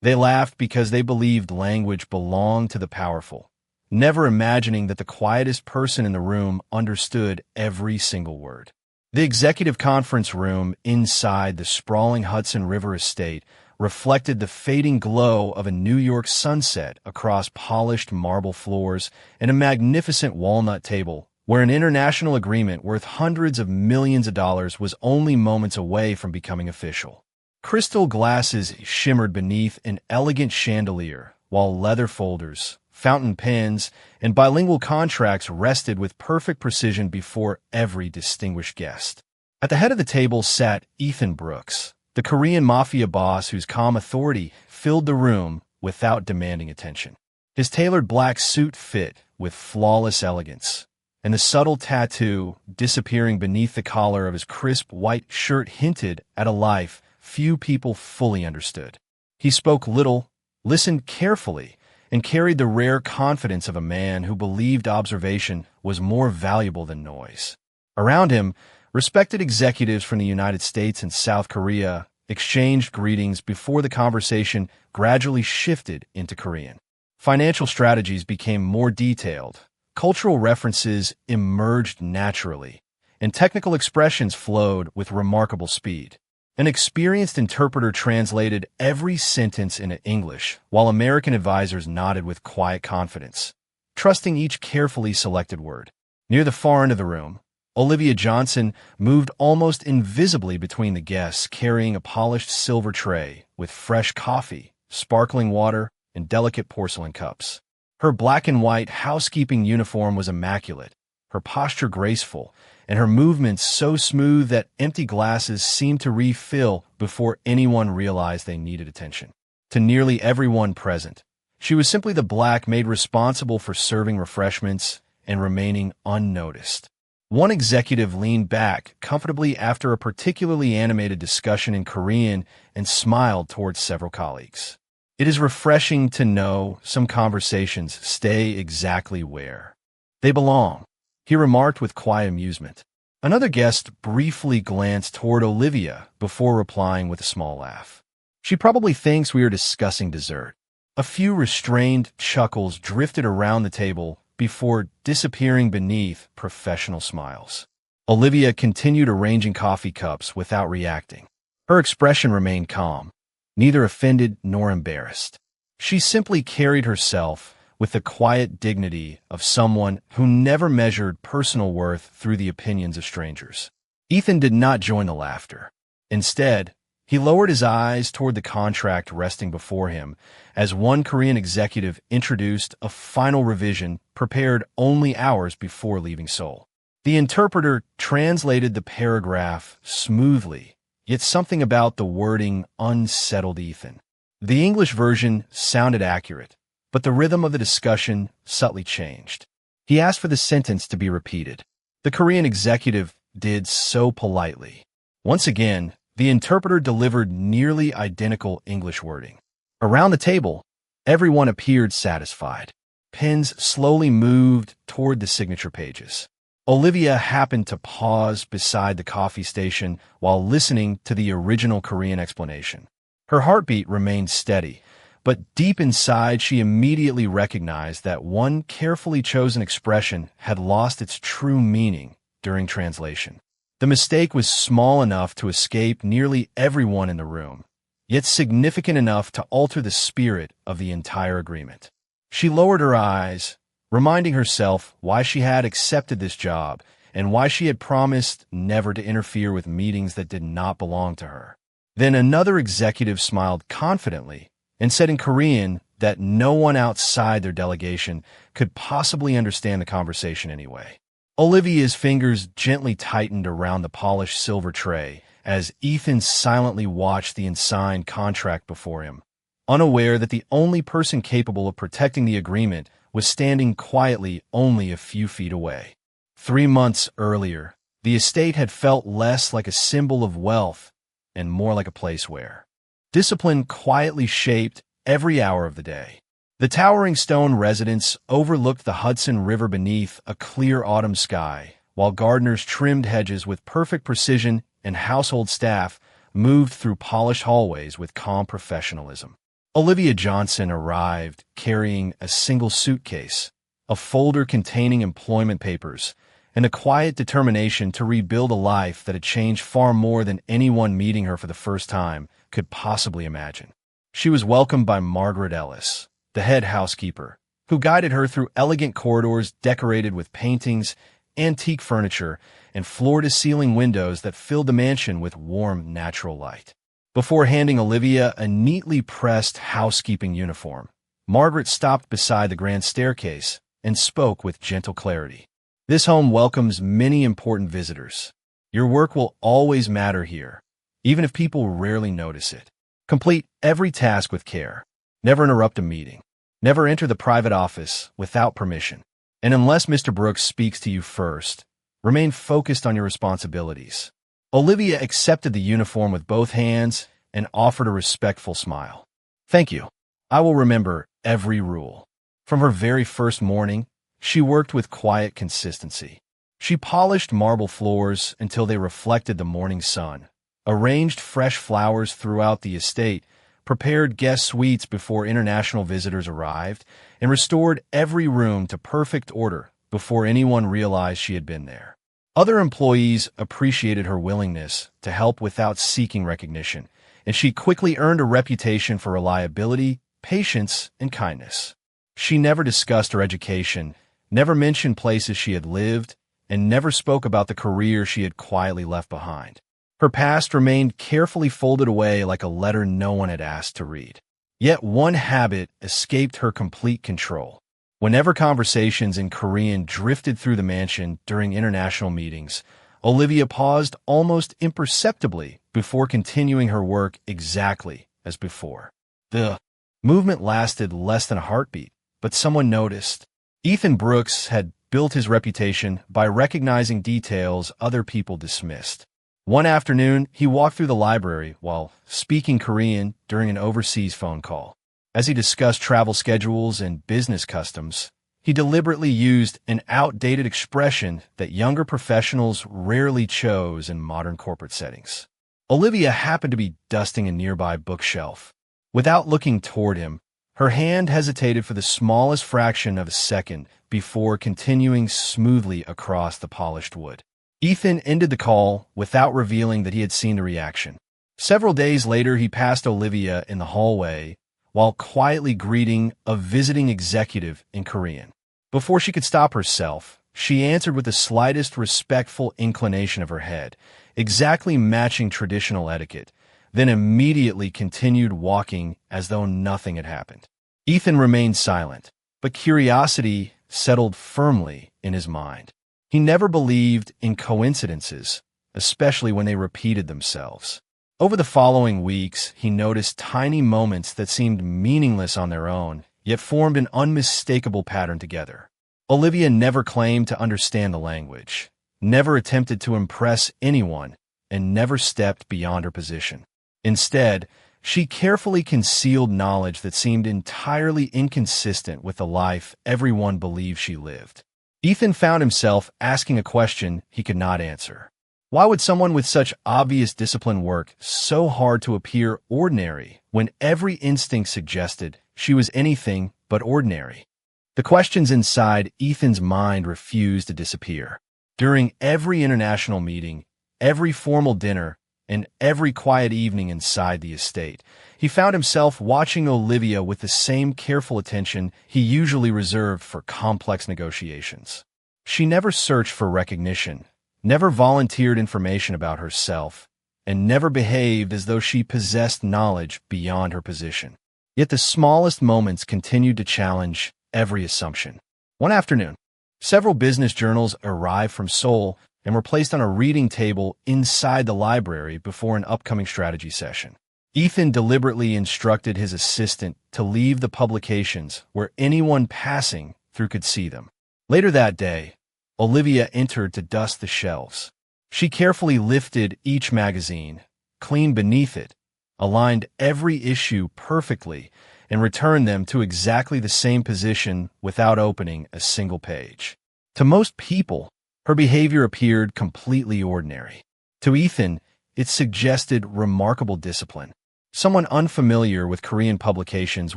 They laughed because they believed language belonged to the powerful, never imagining that the quietest person in the room understood every single word. The executive conference room inside the sprawling Hudson River estate reflected the fading glow of a New York sunset across polished marble floors and a magnificent walnut table where an international agreement worth hundreds of millions of dollars was only moments away from becoming official. Crystal glasses shimmered beneath an elegant chandelier, while leather folders, fountain pens, and bilingual contracts rested with perfect precision before every distinguished guest. At the head of the table sat Ethan Brooks, the Korean Mafia boss whose calm authority filled the room without demanding attention. His tailored black suit fit with flawless elegance, and the subtle tattoo disappearing beneath the collar of his crisp white shirt hinted at a life few people fully understood. He spoke little, listened carefully, and carried the rare confidence of a man who believed observation was more valuable than noise. Around him, respected executives from the United States and South Korea exchanged greetings before the conversation gradually shifted into Korean. Financial strategies became more detailed, cultural references emerged naturally, and technical expressions flowed with remarkable speed. An experienced interpreter translated every sentence into English, while American advisors nodded with quiet confidence, trusting each carefully selected word. Near the far end of the room, Olivia Johnson moved almost invisibly between the guests, carrying a polished silver tray with fresh coffee, sparkling water, and delicate porcelain cups. Her black and white housekeeping uniform was immaculate, her posture graceful, and her movements so smooth that empty glasses seemed to refill before anyone realized they needed attention. To nearly everyone present, she was simply the Black Maid responsible for serving refreshments and remaining unnoticed. One executive leaned back comfortably after a particularly animated discussion in Korean and smiled towards several colleagues. It is refreshing to know some conversations stay exactly where they belong, he remarked with quiet amusement. Another guest briefly glanced toward Olivia before replying with a small laugh. She probably thinks we are discussing dessert. A few restrained chuckles drifted around the table before disappearing beneath professional smiles. Olivia continued arranging coffee cups without reacting. Her expression remained calm, neither offended nor embarrassed. She simply carried herself with the quiet dignity of someone who never measured personal worth through the opinions of strangers. Ethan did not join the laughter. Instead, he lowered his eyes toward the contract resting before him as one Korean executive introduced a final revision prepared only hours before leaving Seoul. The interpreter translated the paragraph smoothly, yet something about the wording unsettled Ethan. The English version sounded accurate, but the rhythm of the discussion subtly changed. He asked for the sentence to be repeated. The Korean executive did so politely. Once again, the interpreter delivered nearly identical English wording. Around the table, everyone appeared satisfied. Pens slowly moved toward the signature pages. Olivia happened to pause beside the coffee station while listening to the original Korean explanation. Her heartbeat remained steady, but deep inside she immediately recognized that one carefully chosen expression had lost its true meaning during translation. The mistake was small enough to escape nearly everyone in the room, yet significant enough to alter the spirit of the entire agreement. She lowered her eyes, reminding herself why she had accepted this job and why she had promised never to interfere with meetings that did not belong to her. Then another executive smiled confidently and said in Korean that no one outside their delegation could possibly understand the conversation anyway. Olivia's fingers gently tightened around the polished silver tray as Ethan silently watched the unsigned contract before him, unaware that the only person capable of protecting the agreement was standing quietly only a few feet away. 3 months earlier, the estate had felt less like a symbol of wealth and more like a place where discipline quietly shaped every hour of the day. The towering stone residence overlooked the Hudson River beneath a clear autumn sky, while gardeners trimmed hedges with perfect precision and household staff moved through polished hallways with calm professionalism. Olivia Johnson arrived carrying a single suitcase, a folder containing employment papers, and a quiet determination to rebuild a life that had changed far more than anyone meeting her for the first time could possibly imagine. She was welcomed by Margaret Ellis, the head housekeeper, who guided her through elegant corridors decorated with paintings, antique furniture, and floor-to-ceiling windows that filled the mansion with warm, natural light. Before handing Olivia a neatly pressed housekeeping uniform, Margaret stopped beside the grand staircase and spoke with gentle clarity. This home welcomes many important visitors. Your work will always matter here, even if people rarely notice it. Complete every task with care. Never interrupt a meeting. Never enter the private office without permission. And unless Mr. Brooks speaks to you first, remain focused on your responsibilities. Olivia accepted the uniform with both hands and offered a respectful smile. Thank you. I will remember every rule. From her very first morning, she worked with quiet consistency. She polished marble floors until they reflected the morning sun, arranged fresh flowers throughout the estate, prepared guest suites before international visitors arrived, and restored every room to perfect order before anyone realized she had been there. Other employees appreciated her willingness to help without seeking recognition, and she quickly earned a reputation for reliability, patience, and kindness. She never discussed her education, never mentioned places she had lived, and never spoke about the career she had quietly left behind. Her past remained carefully folded away like a letter no one had asked to read. Yet one habit escaped her complete control. Whenever conversations in Korean drifted through the mansion during international meetings, Olivia paused almost imperceptibly before continuing her work exactly as before. The movement lasted less than a heartbeat, but someone noticed. Ethan Brooks had built his reputation by recognizing details other people dismissed. One afternoon, he walked through the library while speaking Korean during an overseas phone call. As he discussed travel schedules and business customs, he deliberately used an outdated expression that younger professionals rarely chose in modern corporate settings. Olivia happened to be dusting a nearby bookshelf. Without looking toward him, her hand hesitated for the smallest fraction of a second before continuing smoothly across the polished wood. Ethan ended the call without revealing that he had seen the reaction. Several days later, he passed Olivia in the hallway while quietly greeting a visiting executive in Korean. Before she could stop herself, she answered with the slightest respectful inclination of her head, exactly matching traditional etiquette, then immediately continued walking as though nothing had happened. Ethan remained silent, but curiosity settled firmly in his mind. He never believed in coincidences, especially when they repeated themselves. Over the following weeks, he noticed tiny moments that seemed meaningless on their own, yet formed an unmistakable pattern together. Olivia never claimed to understand the language, never attempted to impress anyone, and never stepped beyond her position. Instead, she carefully concealed knowledge that seemed entirely inconsistent with the life everyone believed she lived. Ethan found himself asking a question he could not answer. Why would someone with such obvious discipline work so hard to appear ordinary when every instinct suggested she was anything but ordinary? The questions inside Ethan's mind refused to disappear. During every international meeting, every formal dinner, and every quiet evening inside the estate, he found himself watching Olivia with the same careful attention he usually reserved for complex negotiations. She never searched for recognition, never volunteered information about herself, and never behaved as though she possessed knowledge beyond her position. Yet the smallest moments continued to challenge every assumption. One afternoon, several business journals arrived from Seoul and were placed on a reading table inside the library before an upcoming strategy session. Ethan deliberately instructed his assistant to leave the publications where anyone passing through could see them. Later that day, Olivia entered to dust the shelves. She carefully lifted each magazine, cleaned beneath it, aligned every issue perfectly, and returned them to exactly the same position without opening a single page. To most people, her behavior appeared completely ordinary. To Ethan, it suggested remarkable discipline. Someone unfamiliar with Korean publications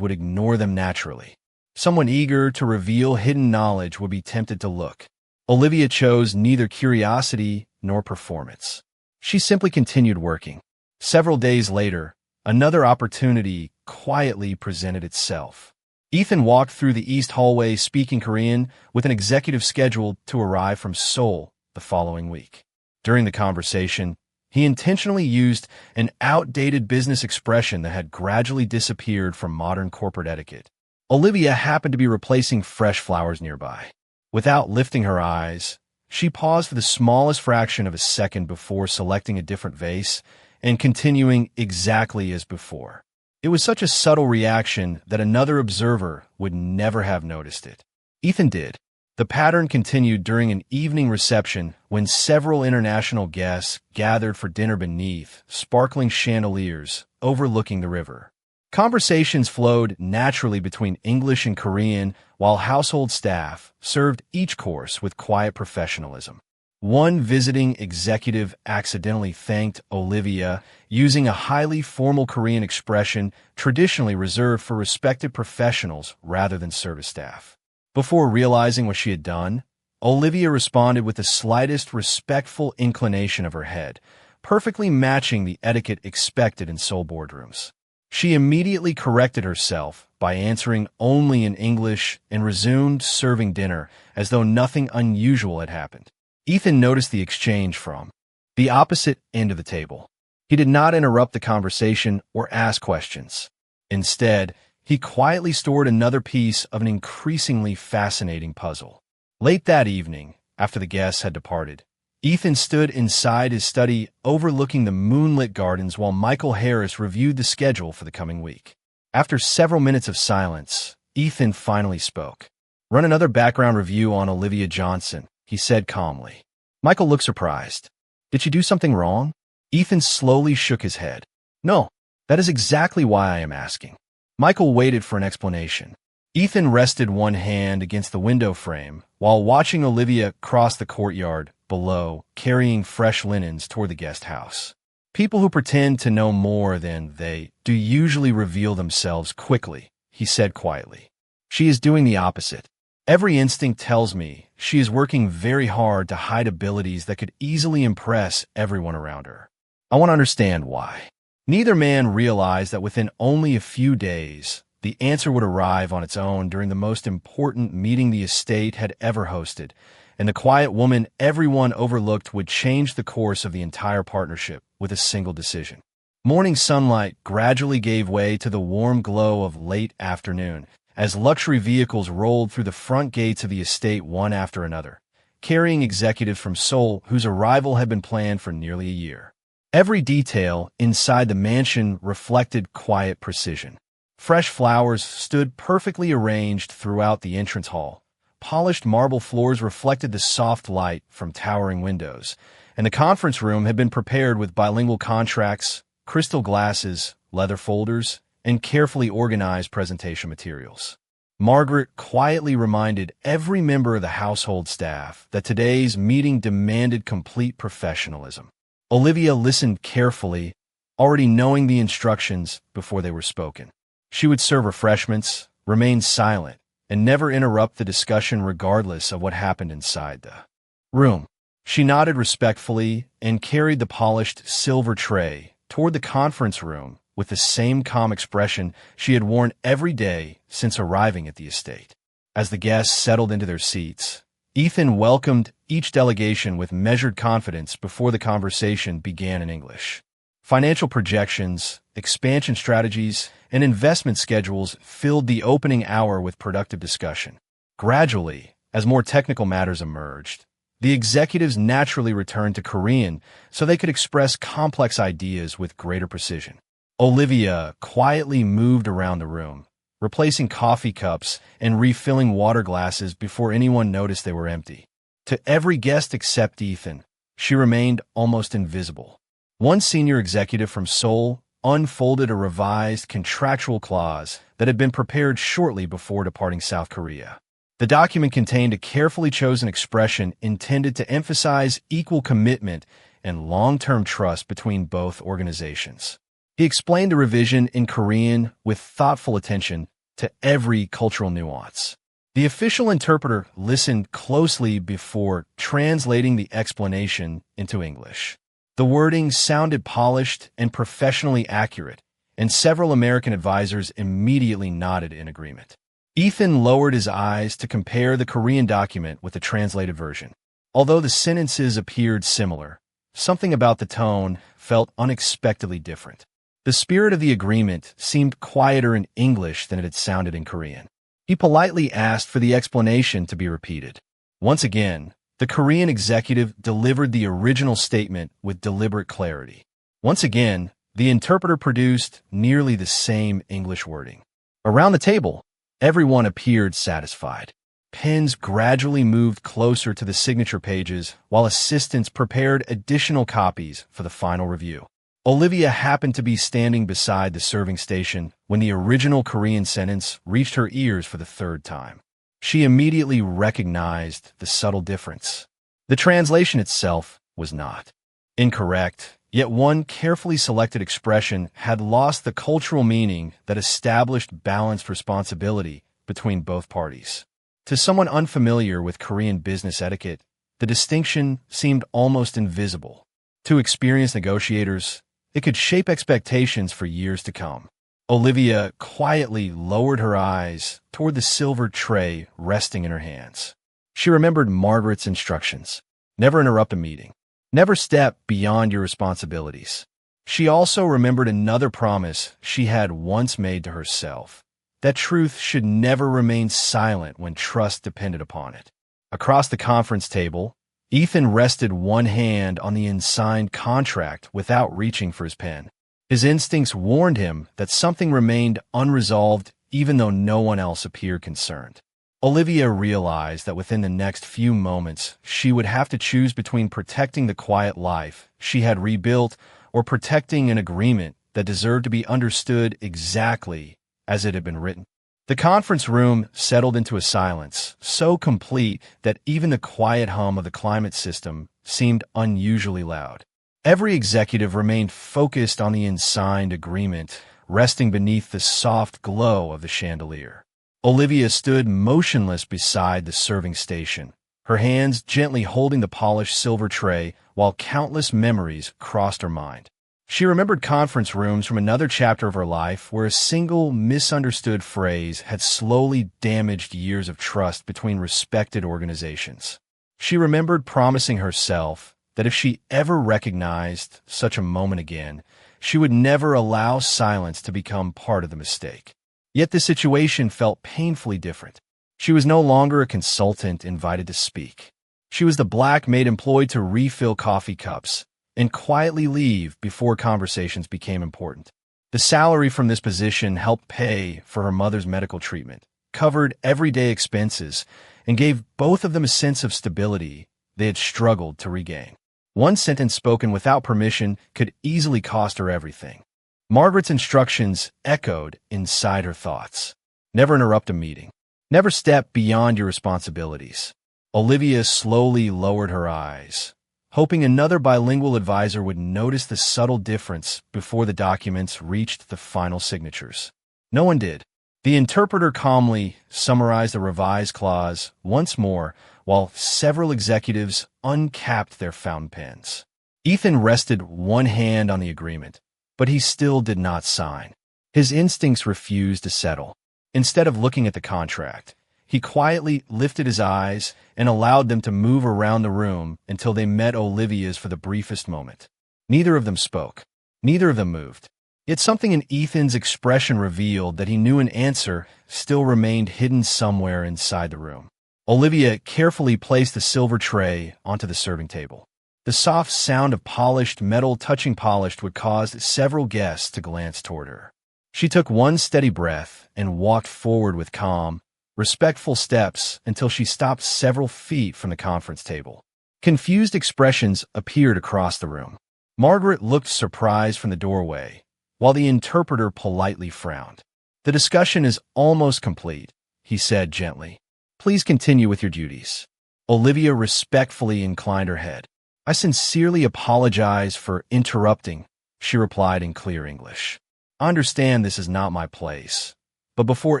would ignore them naturally. Someone eager to reveal hidden knowledge would be tempted to look. Olivia chose neither curiosity nor performance. She simply continued working. Several days later, another opportunity quietly presented itself. Ethan walked through the East hallway speaking Korean with an executive scheduled to arrive from Seoul the following week. During the conversation, he intentionally used an outdated business expression that had gradually disappeared from modern corporate etiquette. Olivia happened to be replacing fresh flowers nearby. Without lifting her eyes, she paused for the smallest fraction of a second before selecting a different vase and continuing exactly as before. It was such a subtle reaction that another observer would never have noticed it. Ethan did. The pattern continued during an evening reception when several international guests gathered for dinner beneath sparkling chandeliers overlooking the river. Conversations flowed naturally between English and Korean, while household staff served each course with quiet professionalism. One visiting executive accidentally thanked Olivia using a highly formal Korean expression traditionally reserved for respected professionals rather than service staff. Before realizing what she had done, Olivia responded with the slightest respectful inclination of her head, perfectly matching the etiquette expected in Seoul boardrooms. She immediately corrected herself by answering only in English and resumed serving dinner as though nothing unusual had happened. Ethan noticed the exchange from the opposite end of the table. He did not interrupt the conversation or ask questions. Instead, he quietly stored another piece of an increasingly fascinating puzzle. Late that evening, after the guests had departed, Ethan stood inside his study overlooking the moonlit gardens while Michael Harris reviewed the schedule for the coming week. After several minutes of silence, Ethan finally spoke. "Run another background review on Olivia Johnson," he said calmly. Michael looked surprised. "Did she do something wrong?" Ethan slowly shook his head. "No, that is exactly why I am asking." Michael waited for an explanation. Ethan rested one hand against the window frame while watching Olivia cross the courtyard below, carrying fresh linens toward the guest house. People who pretend to know more than they do usually reveal themselves quickly, he said quietly. She is doing the opposite. Every instinct tells me she is working very hard to hide abilities that could easily impress everyone around her. I want to understand why. Neither man realized that within only a few days, the answer would arrive on its own during the most important meeting the estate had ever hosted, and the quiet woman everyone overlooked would change the course of the entire partnership with a single decision. Morning sunlight gradually gave way to the warm glow of late afternoon, as luxury vehicles rolled through the front gates of the estate one after another, carrying executives from Seoul whose arrival had been planned for nearly a year. Every detail inside the mansion reflected quiet precision. Fresh flowers stood perfectly arranged throughout the entrance hall. Polished marble floors reflected the soft light from towering windows, and the conference room had been prepared with bilingual contracts, crystal glasses, leather folders, and carefully organized presentation materials. Margaret quietly reminded every member of the household staff that today's meeting demanded complete professionalism. Olivia listened carefully, already knowing the instructions before they were spoken. She would serve refreshments, remain silent, and never interrupt the discussion regardless of what happened inside the room. She nodded respectfully and carried the polished silver tray toward the conference room with the same calm expression she had worn every day since arriving at the estate. As the guests settled into their seats, Ethan welcomed each delegation with measured confidence before the conversation began in English. Financial projections, expansion strategies, and investment schedules filled the opening hour with productive discussion. Gradually, as more technical matters emerged, the executives naturally returned to Korean so they could express complex ideas with greater precision. Olivia quietly moved around the room, replacing coffee cups and refilling water glasses before anyone noticed they were empty. To every guest except Ethan, she remained almost invisible. One senior executive from Seoul unfolded a revised contractual clause that had been prepared shortly before departing South Korea. The document contained a carefully chosen expression intended to emphasize equal commitment and long-term trust between both organizations. He explained the revision in Korean with thoughtful attention to every cultural nuance. The official interpreter listened closely before translating the explanation into English. The wording sounded polished and professionally accurate, and several American advisors immediately nodded in agreement. Ethan lowered his eyes to compare the Korean document with the translated version. Although the sentences appeared similar, something about the tone felt unexpectedly different. The spirit of the agreement seemed quieter in English than it had sounded in Korean. He politely asked for the explanation to be repeated. Once again, the Korean executive delivered the original statement with deliberate clarity. Once again, the interpreter produced nearly the same English wording. Around the table, everyone appeared satisfied. Pens gradually moved closer to the signature pages while assistants prepared additional copies for the final review. Olivia happened to be standing beside the serving station when the original Korean sentence reached her ears for the third time. She immediately recognized the subtle difference. The translation itself was not incorrect, yet one carefully selected expression had lost the cultural meaning that established balanced responsibility between both parties. To someone unfamiliar with Korean business etiquette, the distinction seemed almost invisible. To experienced negotiators, it could shape expectations for years to come. Olivia quietly lowered her eyes toward the silver tray resting in her hands. She remembered Margaret's instructions. Never interrupt a meeting. Never step beyond your responsibilities. She also remembered another promise she had once made to herself, that truth should never remain silent when trust depended upon it. Across the conference table, Ethan rested one hand on the unsigned contract without reaching for his pen. His instincts warned him that something remained unresolved even though no one else appeared concerned. Olivia realized that within the next few moments, she would have to choose between protecting the quiet life she had rebuilt or protecting an agreement that deserved to be understood exactly as it had been written. The conference room settled into a silence so complete that even the quiet hum of the climate system seemed unusually loud. Every executive remained focused on the unsigned agreement, resting beneath the soft glow of the chandelier. Olivia stood motionless beside the serving station, her hands gently holding the polished silver tray while countless memories crossed her mind. She remembered conference rooms from another chapter of her life where a single misunderstood phrase had slowly damaged years of trust between respected organizations. She remembered promising herself that if she ever recognized such a moment again, she would never allow silence to become part of the mistake. Yet the situation felt painfully different. She was no longer a consultant invited to speak. She was the Black Maid employed to refill coffee cups and quietly leave before conversations became important. The salary from this position helped pay for her mother's medical treatment, covered everyday expenses, and gave both of them a sense of stability they had struggled to regain. One sentence spoken without permission could easily cost her everything. Margaret's instructions echoed inside her thoughts. Never interrupt a meeting. Never step beyond your responsibilities. Olivia slowly lowered her eyes, hoping another bilingual advisor would notice the subtle difference before the documents reached the final signatures. No one did. The interpreter calmly summarized the revised clause once more while several executives uncapped their fountain pens. Ethan rested one hand on the agreement, but he still did not sign. His instincts refused to settle. Instead of looking at the contract, he quietly lifted his eyes and allowed them to move around the room until they met Olivia's for the briefest moment. Neither of them spoke. Neither of them moved. Yet something in Ethan's expression revealed that he knew an answer still remained hidden somewhere inside the room. Olivia carefully placed the silver tray onto the serving table. The soft sound of polished metal touching polished would cause several guests to glance toward her. She took one steady breath and walked forward with calm, respectful steps until she stopped several feet from the conference table. Confused expressions appeared across the room. Margaret looked surprised from the doorway, while the interpreter politely frowned. "The discussion is almost complete," he said gently. "Please continue with your duties." Olivia respectfully inclined her head. "I sincerely apologize for interrupting," she replied in clear English. "I understand this is not my place, but before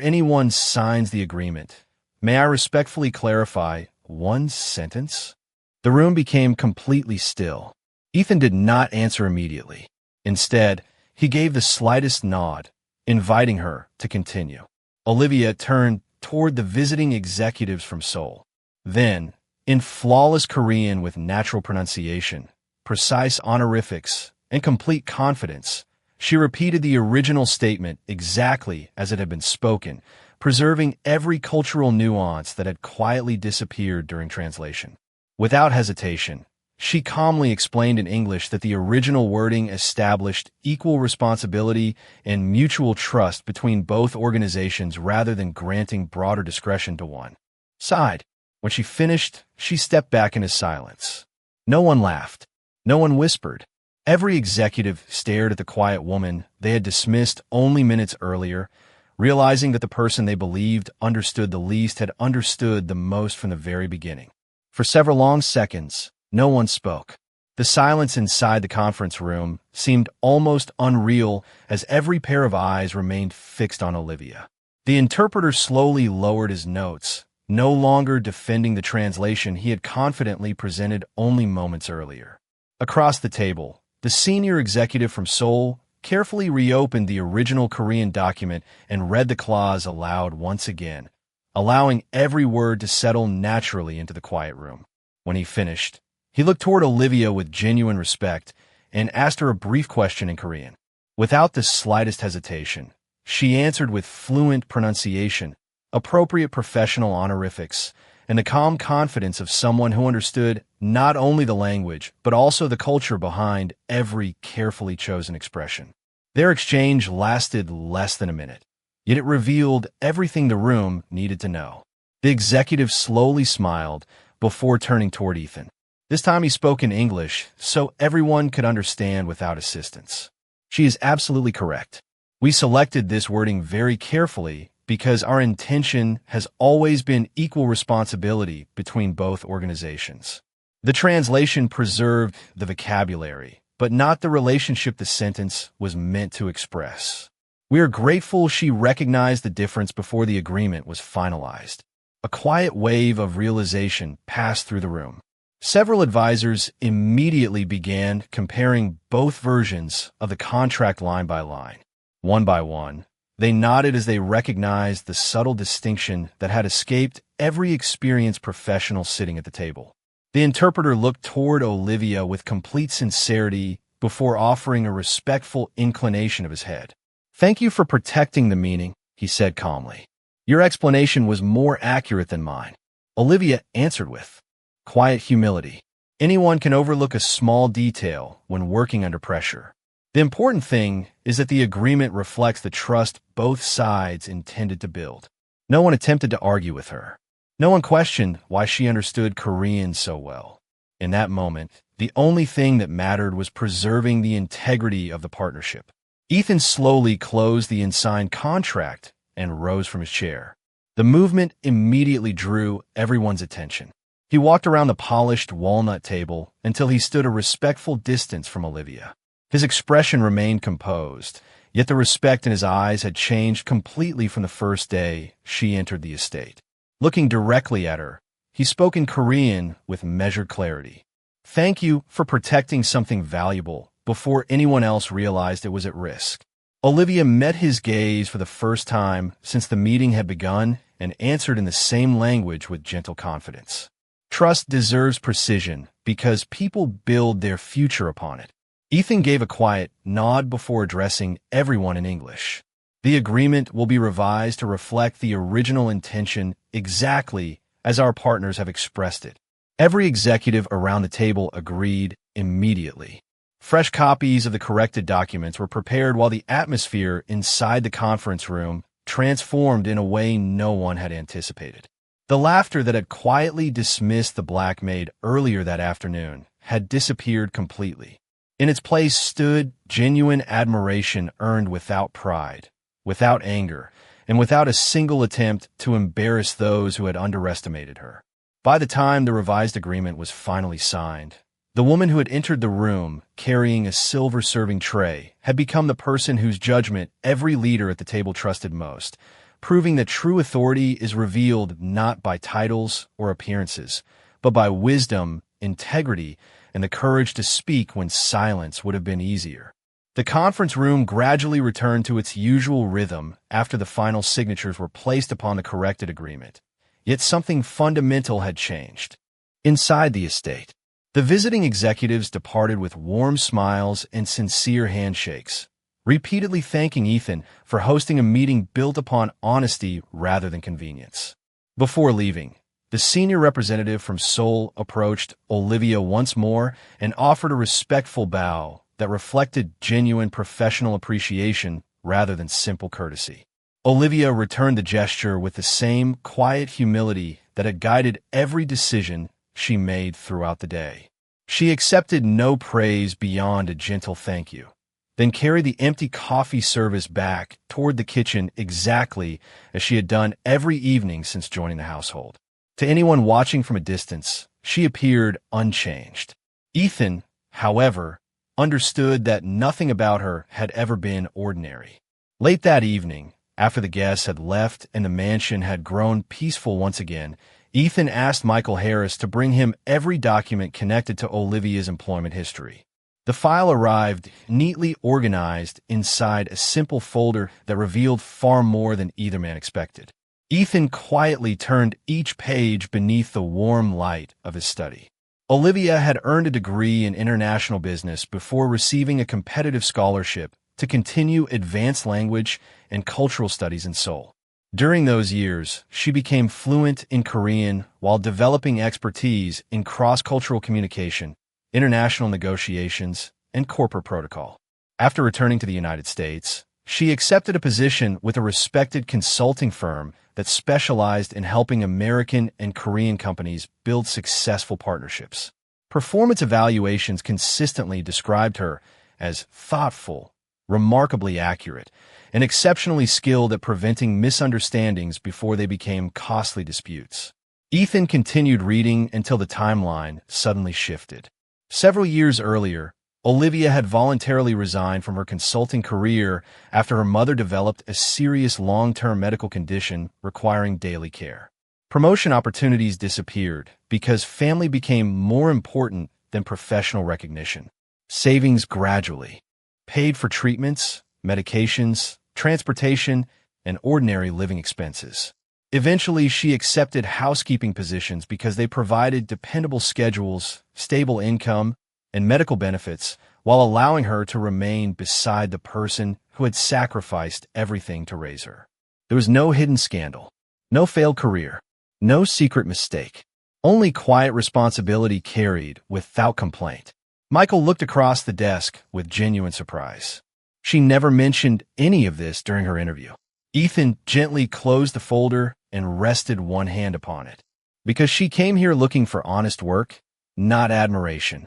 anyone signs the agreement, may I respectfully clarify one sentence?" The room became completely still. Ethan did not answer immediately. Instead, he gave the slightest nod, inviting her to continue. Olivia turned toward the visiting executives from Seoul. Then, in flawless Korean with natural pronunciation, precise honorifics, and complete confidence, she repeated the original statement exactly as it had been spoken, preserving every cultural nuance that had quietly disappeared during translation. Without hesitation, she calmly explained in English that the original wording established equal responsibility and mutual trust between both organizations rather than granting broader discretion to one side. When she finished, she stepped back into silence. No one laughed. No one whispered. Every executive stared at the quiet woman they had dismissed only minutes earlier, realizing that the person they believed understood the least had understood the most from the very beginning. For several long seconds, no one spoke. The silence inside the conference room seemed almost unreal as every pair of eyes remained fixed on Olivia. The interpreter slowly lowered his notes, no longer defending the translation he had confidently presented only moments earlier. Across the table, the senior executive from Seoul carefully reopened the original Korean document and read the clause aloud once again, allowing every word to settle naturally into the quiet room. When he finished, he looked toward Olivia with genuine respect and asked her a brief question in Korean. Without the slightest hesitation, she answered with fluent pronunciation, appropriate professional honorifics, and the calm confidence of someone who understood not only the language, but also the culture behind every carefully chosen expression. Their exchange lasted less than a minute, yet it revealed everything the room needed to know. The executive slowly smiled before turning toward Ethan. This time he spoke in English, so everyone could understand without assistance. "She is absolutely correct. We selected this wording very carefully because our intention has always been equal responsibility between both organizations. The translation preserved the vocabulary, but not the relationship the sentence was meant to express. We are grateful she recognized the difference before the agreement was finalized." A quiet wave of realization passed through the room. Several advisors immediately began comparing both versions of the contract line by line. One by one, they nodded as they recognized the subtle distinction that had escaped every experienced professional sitting at the table. The interpreter looked toward Olivia with complete sincerity before offering a respectful inclination of his head. "Thank you for protecting the meaning," he said calmly. "Your explanation was more accurate than mine." Olivia answered with quiet humility. Anyone can overlook a small detail when working under pressure. The important thing is that the agreement reflects the trust both sides intended to build. No one attempted to argue with her. No one questioned why she understood Korean so well. In that moment, the only thing that mattered was preserving the integrity of the partnership. Ethan slowly closed the unsigned contract and rose from his chair. The movement immediately drew everyone's attention. He walked around the polished walnut table until he stood a respectful distance from Olivia. His expression remained composed, yet the respect in his eyes had changed completely from the first day she entered the estate. Looking directly at her, he spoke in Korean with measured clarity. "Thank you for protecting something valuable before anyone else realized it was at risk." Olivia met his gaze for the first time since the meeting had begun and answered in the same language with gentle confidence. Trust deserves precision because people build their future upon it. Ethan gave a quiet nod before addressing everyone in English. "The agreement will be revised to reflect the original intention exactly as our partners have expressed it." Every executive around the table agreed immediately. Fresh copies of the corrected documents were prepared while the atmosphere inside the conference room transformed in a way no one had anticipated. The laughter that had quietly dismissed the Black Maid earlier that afternoon had disappeared completely. In its place stood genuine admiration earned without pride, without anger, and without a single attempt to embarrass those who had underestimated her. By the time the revised agreement was finally signed, The woman who had entered the room, carrying a silver serving tray, had become the person whose judgment every leader at the table trusted most, proving that true authority is revealed not by titles or appearances, but by wisdom, integrity, and the courage to speak when silence would have been easier. The conference room gradually returned to its usual rhythm after the final signatures were placed upon the corrected agreement. Yet something fundamental had changed. Inside the estate, the visiting executives departed with warm smiles and sincere handshakes, repeatedly thanking Ethan for hosting a meeting built upon honesty rather than convenience. Before leaving, the senior representative from Seoul approached Olivia once more and offered a respectful bow that reflected genuine professional appreciation rather than simple courtesy. Olivia returned the gesture with the same quiet humility that had guided every decision she made throughout the day. She accepted no praise beyond a gentle thank you, then carried the empty coffee service back toward the kitchen exactly as she had done every evening since joining the household. To anyone watching from a distance, she appeared unchanged. Ethan, however, understood that nothing about her had ever been ordinary. Late that evening, after the guests had left and the mansion had grown peaceful once again, Ethan asked Michael Harris to bring him every document connected to Olivia's employment history. The file arrived neatly organized inside a simple folder that revealed far more than either man expected. Ethan quietly turned each page beneath the warm light of his study. Olivia had earned a degree in international business before receiving a competitive scholarship to continue advanced language and cultural studies in Seoul. During those years, she became fluent in Korean while developing expertise in cross-cultural communication, international negotiations, and corporate protocol. After returning to the United States, she accepted a position with a respected consulting firm that specialized in helping American and Korean companies build successful partnerships. Performance evaluations consistently described her as thoughtful, remarkably accurate, and exceptionally skilled at preventing misunderstandings before they became costly disputes. Ethan continued reading until the timeline suddenly shifted. Several years earlier, Olivia had voluntarily resigned from her consulting career after her mother developed a serious long-term medical condition requiring daily care. Promotion opportunities disappeared because family became more important than professional recognition. Savings gradually paid for treatments, medications, transportation, and ordinary living expenses. Eventually, she accepted housekeeping positions because they provided dependable schedules, stable income, and medical benefits, while allowing her to remain beside the person who had sacrificed everything to raise her. There was no hidden scandal, no failed career, no secret mistake, only quiet responsibility carried without complaint. Michael looked across the desk with genuine surprise. She never mentioned any of this during her interview. Ethan gently closed the folder and rested one hand upon it. Because she came here looking for honest work, not admiration.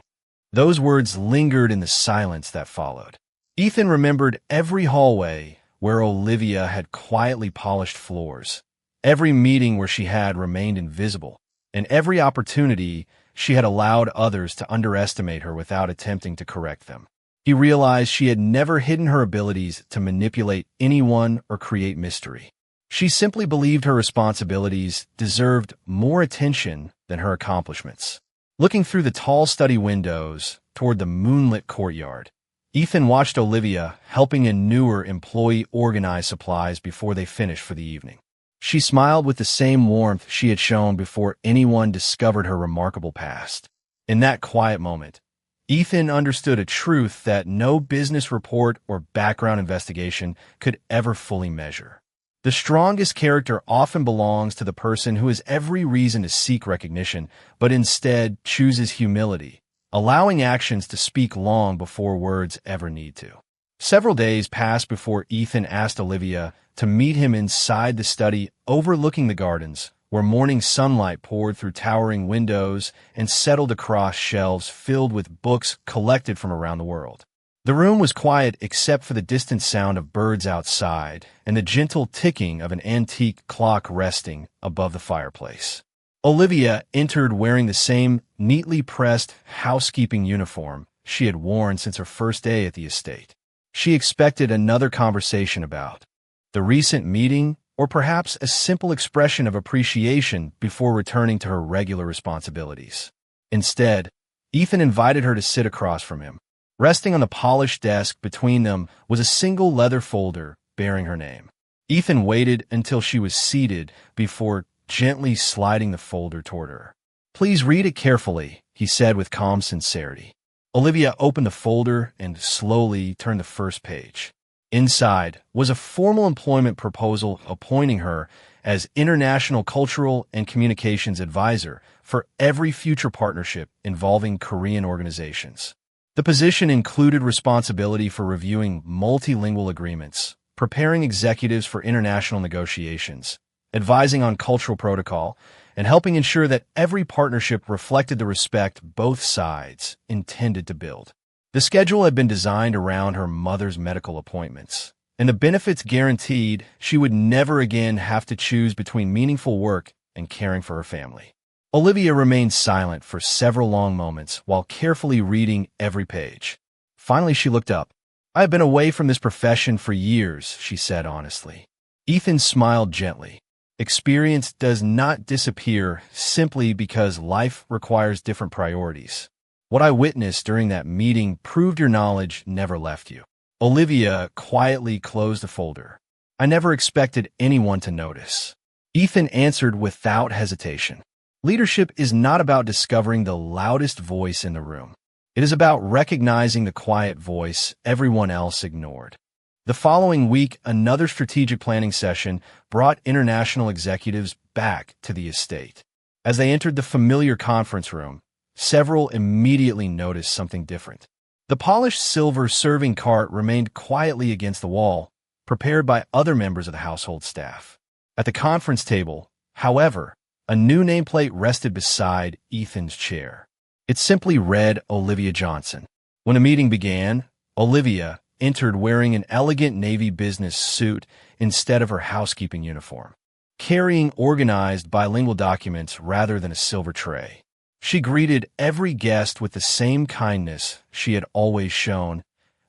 Those words lingered in the silence that followed. Ethan remembered every hallway where Olivia had quietly polished floors, every meeting where she had remained invisible, and every opportunity she had allowed others to underestimate her without attempting to correct them. He realized she had never hidden her abilities to manipulate anyone or create mystery. She simply believed her responsibilities deserved more attention than her accomplishments. Looking through the tall study windows toward the moonlit courtyard, Ethan watched Olivia helping a newer employee organize supplies before they finished for the evening. She smiled with the same warmth she had shown before anyone discovered her remarkable past. In that quiet moment, Ethan understood a truth that no business report or background investigation could ever fully measure. The strongest character often belongs to the person who has every reason to seek recognition, but instead chooses humility, allowing actions to speak long before words ever need to. Several days passed before Ethan asked Olivia to meet him inside the study overlooking the gardens, where morning sunlight poured through towering windows and settled across shelves filled with books collected from around the world. The room was quiet except for the distant sound of birds outside and the gentle ticking of an antique clock resting above the fireplace. Olivia entered wearing the same neatly pressed housekeeping uniform she had worn since her first day at the estate. She expected another conversation about the recent meeting or perhaps a simple expression of appreciation before returning to her regular responsibilities. Instead, Ethan invited her to sit across from him. Resting on the polished desk between them was a single leather folder bearing her name. Ethan waited until she was seated before gently sliding the folder toward her. "Please read it carefully," he said with calm sincerity. Olivia opened the folder and slowly turned the first page. Inside was a formal employment proposal appointing her as International Cultural and Communications Advisor for every future partnership involving Korean organizations. The position included responsibility for reviewing multilingual agreements, preparing executives for international negotiations, advising on cultural protocol, and helping ensure that every partnership reflected the respect both sides intended to build. The schedule had been designed around her mother's medical appointments, and the benefits guaranteed she would never again have to choose between meaningful work and caring for her family. Olivia remained silent for several long moments while carefully reading every page. Finally, she looked up. "I have been away from this profession for years," she said honestly. Ethan smiled gently. "Experience does not disappear simply because life requires different priorities. What I witnessed during that meeting proved your knowledge never left you." Olivia quietly closed the folder. "I never expected anyone to notice." Ethan answered without hesitation. "Leadership is not about discovering the loudest voice in the room. It is about recognizing the quiet voice everyone else ignored." The following week, another strategic planning session brought international executives back to the estate. As they entered the familiar conference room, several immediately noticed something different. The polished silver serving cart remained quietly against the wall, prepared by other members of the household staff. At the conference table, however, a new nameplate rested beside Ethan's chair. It simply read Olivia Johnson. When the meeting began, Olivia entered wearing an elegant navy business suit instead of her housekeeping uniform, carrying organized bilingual documents rather than a silver tray. She greeted every guest with the same kindness she had always shown,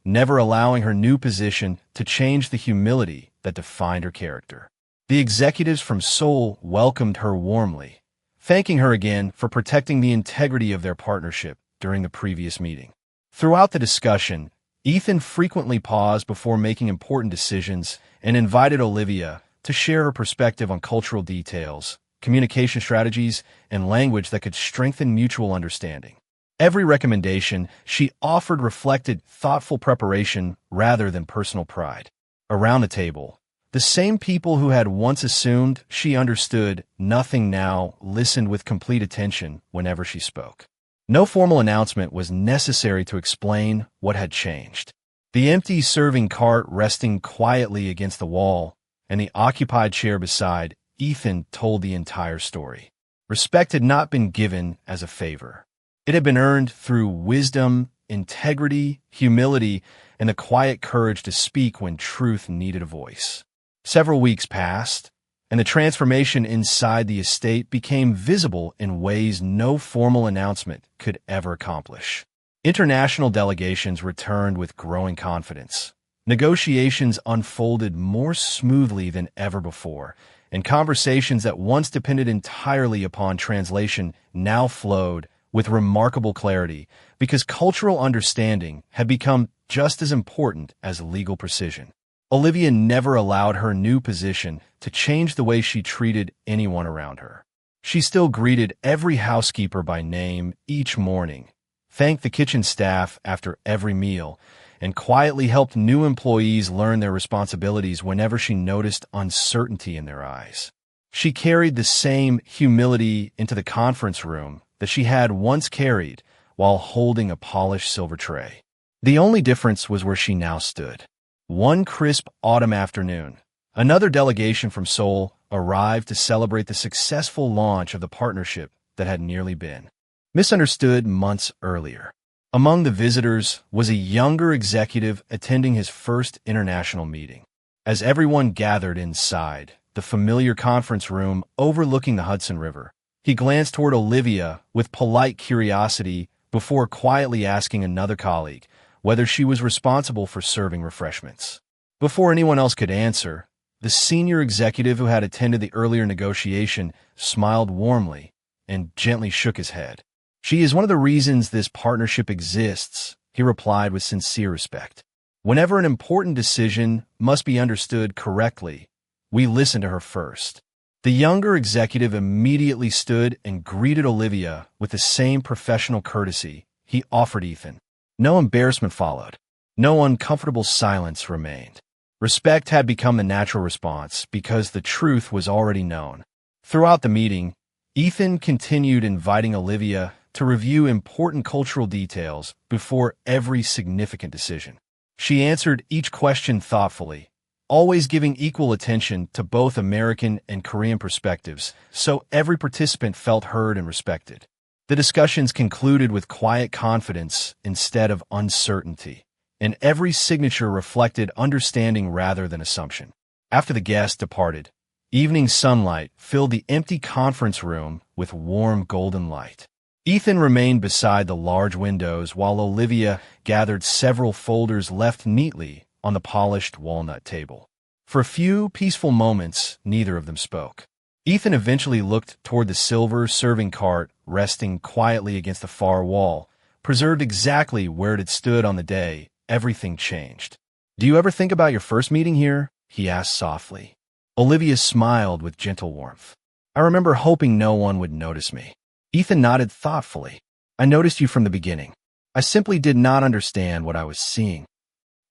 never allowing her new position to change the humility that defined her character. The executives from Seoul welcomed her warmly, thanking her again for protecting the integrity of their partnership during the previous meeting. Throughout the discussion, Ethan frequently paused before making important decisions and invited Olivia to share her perspective on cultural details, communication strategies, and language that could strengthen mutual understanding. Every recommendation she offered reflected thoughtful preparation rather than personal pride. Around the table, the same people who had once assumed she understood nothing now listened with complete attention whenever she spoke. No formal announcement was necessary to explain what had changed. The empty serving cart resting quietly against the wall and the occupied chair beside Ethan told the entire story. Respect had not been given as a favor. It had been earned through wisdom, integrity, humility, and the quiet courage to speak when truth needed a voice. Several weeks passed, and the transformation inside the estate became visible in ways no formal announcement could ever accomplish. International delegations returned with growing confidence. Negotiations unfolded more smoothly than ever before, and conversations that once depended entirely upon translation now flowed with remarkable clarity because cultural understanding had become just as important as legal precision. Olivia never allowed her new position to change the way she treated anyone around her. She still greeted every housekeeper by name each morning, thanked the kitchen staff after every meal, and quietly helped new employees learn their responsibilities whenever she noticed uncertainty in their eyes. She carried the same humility into the conference room that she had once carried while holding a polished silver tray. The only difference was where she now stood. One crisp autumn afternoon, another delegation from Seoul arrived to celebrate the successful launch of the partnership that had nearly been misunderstood months earlier. Among the visitors was a younger executive attending his first international meeting. As everyone gathered inside the familiar conference room overlooking the Hudson River, He glanced toward Olivia with polite curiosity before quietly asking another colleague whether she was responsible for serving refreshments. Before anyone else could answer, the senior executive who had attended the earlier negotiation smiled warmly and gently shook his head. "She is one of the reasons this partnership exists," he replied with sincere respect. "Whenever an important decision must be understood correctly, we listen to her first." The younger executive immediately stood and greeted Olivia with the same professional courtesy he offered Ethan. No embarrassment followed. No uncomfortable silence remained. Respect had become the natural response because the truth was already known. Throughout the meeting, Ethan continued inviting Olivia to review important cultural details before every significant decision. She answered each question thoughtfully, always giving equal attention to both American and Korean perspectives, so every participant felt heard and respected. The discussions concluded with quiet confidence instead of uncertainty, and every signature reflected understanding rather than assumption. After the guests departed, evening sunlight filled the empty conference room with warm golden light. Ethan remained beside the large windows while Olivia gathered several folders left neatly on the polished walnut table. For a few peaceful moments, neither of them spoke. Ethan eventually looked toward the silver serving cart resting quietly against the far wall, preserved exactly where it had stood on the day everything changed. "Do you ever think about your first meeting here?" he asked softly. Olivia smiled with gentle warmth. "I remember hoping no one would notice me." Ethan nodded thoughtfully. "I noticed you from the beginning. I simply did not understand what I was seeing."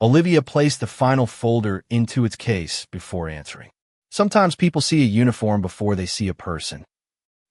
Olivia placed the final folder into its case before answering. "Sometimes people see a uniform before they see a person."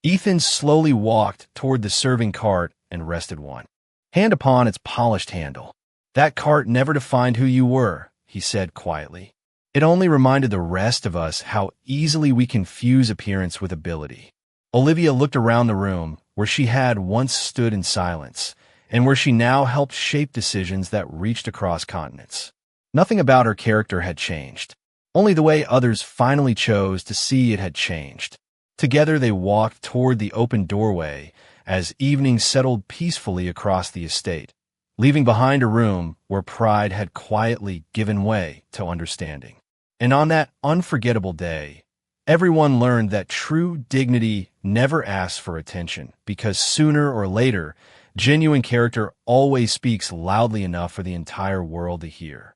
Ethan slowly walked toward the serving cart and rested one hand upon its polished handle. "That cart never defined who you were," he said quietly. "It only reminded the rest of us how easily we confuse appearance with ability." Olivia looked around the room where she had once stood in silence and where she now helped shape decisions that reached across continents. Nothing about her character had changed. Only the way others finally chose to see it had changed. Together they walked toward the open doorway as evening settled peacefully across the estate, leaving behind a room where pride had quietly given way to understanding. And on that unforgettable day, everyone learned that true dignity never asks for attention, because sooner or later, genuine character always speaks loudly enough for the entire world to hear.